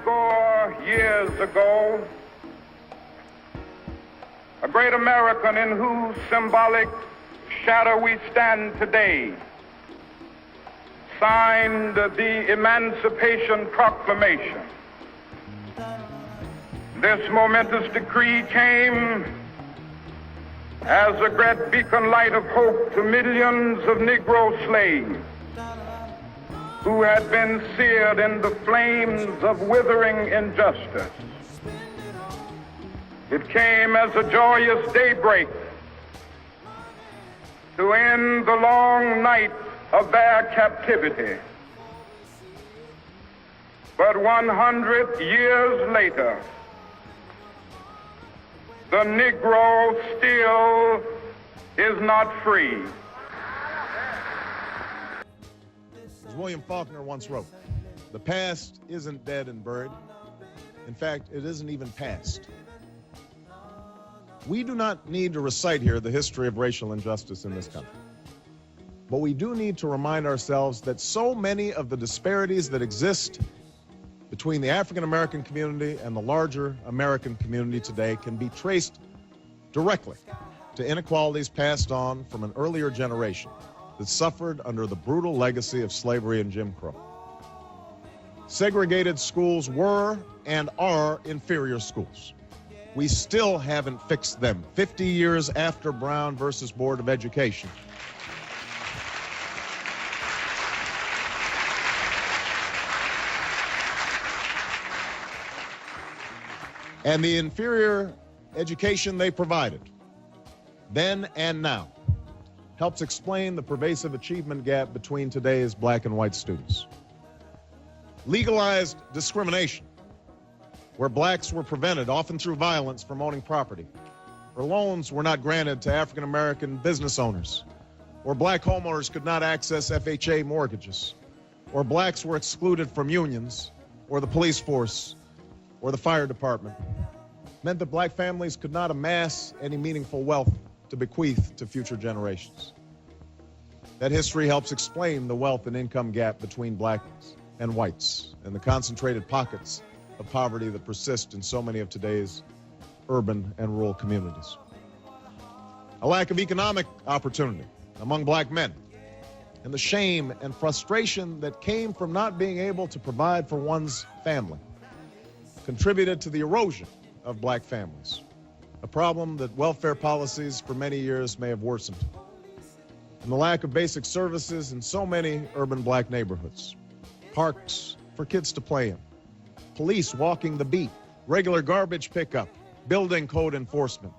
score years ago, a great American in whose symbolic shadow we stand today signed the Emancipation Proclamation. This momentous decree came as a great beacon light of hope to millions of Negro slaves who had been seared in the flames of withering injustice. It came as a joyous daybreak to end the long night of their captivity. But 100 years later, the Negro still is not free. As William Faulkner once wrote, the past isn't dead and buried. In fact, it isn't even past. We do not need to recite here the history of racial injustice in this country. But we do need to remind ourselves that so many of the disparities that exist between the African American community and the larger American community today can be traced directly to inequalities passed on from an earlier generation that suffered under the brutal legacy of slavery and Jim Crow. Segregated schools were and are inferior schools. We still haven't fixed them 50 years after Brown versus Board of Education. And the inferior education they provided, then and now, helps explain the pervasive achievement gap between today's black and white students. Legalized discrimination, where blacks were prevented, often through violence, from owning property, or loans were not granted to African American business owners, or black homeowners could not access FHA mortgages, or blacks were excluded from unions, or the police force, or the fire department, meant that black families could not amass any meaningful wealth to bequeath to future generations. That history helps explain the wealth and income gap between blacks and whites and the concentrated pockets of poverty that persist in so many of today's urban and rural communities. A lack of economic opportunity among black men and the shame and frustration that came from not being able to provide for one's family contributed to the erosion of black families, a problem that welfare policies for many years may have worsened. And the lack of basic services in so many urban black neighborhoods, parks for kids to play in, police walking the beat, regular garbage pickup, building code enforcement,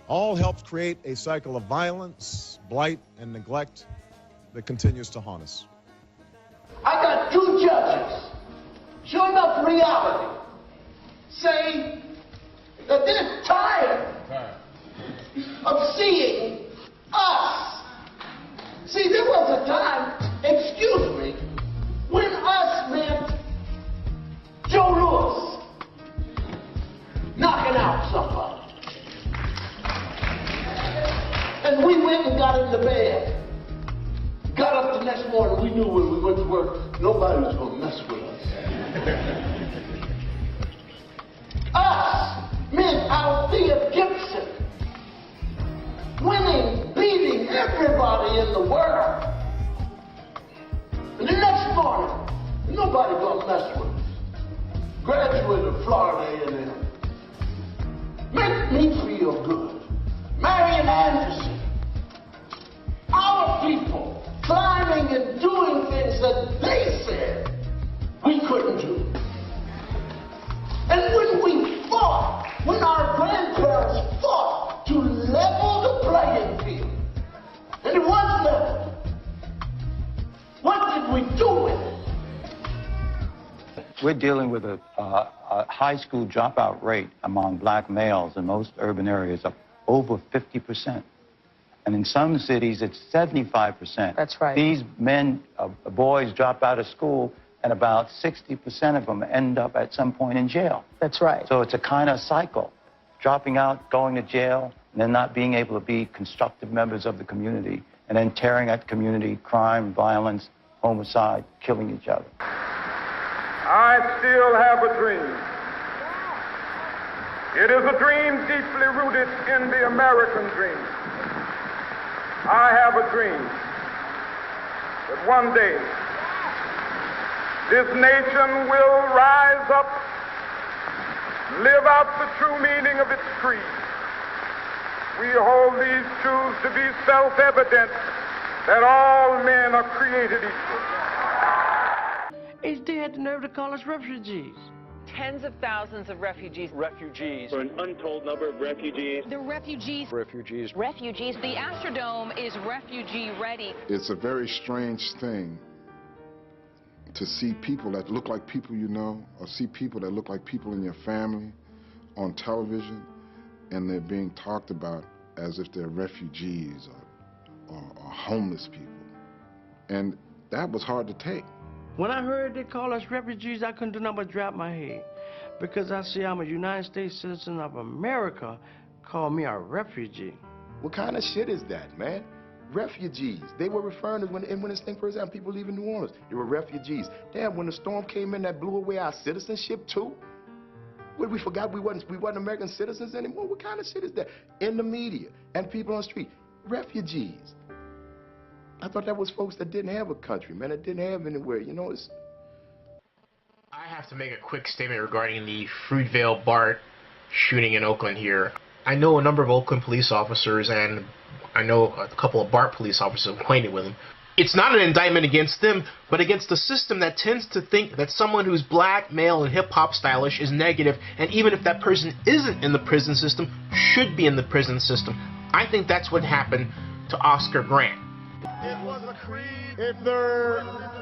all helped create a cycle of violence, blight, and neglect that continues to haunt us. I got two judges, sure enough reality, saying that they're tired of seeing us. See, there was a time, excuse me, when us meant Joe Louis knocking out somebody. And we went and got into bed. Got up the next morning, we knew when we went to work, nobody was going to mess with us. Us meant Althea Gibson winning, beating everybody in the world. And the next morning, nobody gonna mess with us. Graduate of Florida A&M. Make me feel good. Marian Anderson. Our people climbing and doing things that they said we couldn't do. And when we fought, when our grandparents fought to level the playing field, and it was level, what did we do with it? We're dealing with a high school dropout rate among black males in most urban areas of over 50%. And in some cities, it's 75%. That's right. These men, boys drop out of school, and about 60% of them end up at some point in jail. That's right. So it's a kind of cycle, dropping out, going to jail, and then not being able to be constructive members of the community, and then tearing at the community, crime, violence, homicide, killing each other. I still have a dream. It is a dream deeply rooted in the American dream. I have a dream that one day this nation will rise up, live out the true meaning of its creed. We hold these truths to be self-evident, that all men are created equal. They had the nerve to call us refugees. Tens of thousands of refugees. Refugees. For an untold number of refugees. The refugees. Refugees. Refugees. The Astrodome is refugee ready. It's a very strange thing to see people that look like people you know, or see people that look like people in your family on television, and they're being talked about as if they're refugees or homeless people. And that was hard to take. When I heard they call us refugees, I couldn't do nothing but drop my head. Because I see I'm a United States citizen of America, call me a refugee. What kind of shit is that, man? Refugees. They were referring to when this thing first happened, people leaving New Orleans. They were refugees. Damn, when the storm came in, that blew away our citizenship too? What, we forgot we wasn't American citizens anymore? What kind of shit is that? In the media and people on the street. Refugees. I thought that was folks that didn't have a country, man, that didn't have anywhere, you know, it's... I have to make a quick statement regarding the Fruitvale BART shooting in Oakland here. I know a number of Oakland police officers, and I know a couple of BART police officers acquainted with them. It's not an indictment against them, but against the system that tends to think that someone who's black, male, and hip-hop stylish is negative, and even if that person isn't in the prison system, should be in the prison system. I think that's what happened to Oscar Grant. If there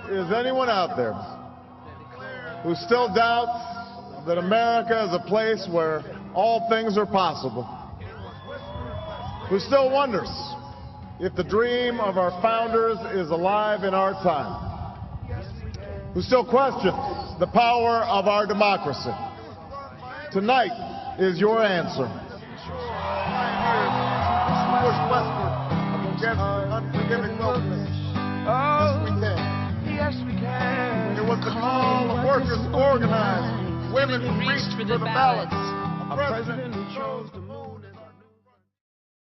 is anyone out there who still doubts that America is a place where all things are possible, who still wonders if the dream of our founders is alive in our time, who still questions the power of our democracy, tonight is your answer. Yes, we can. It was the call of workers organized, women who reached for the ballots. A president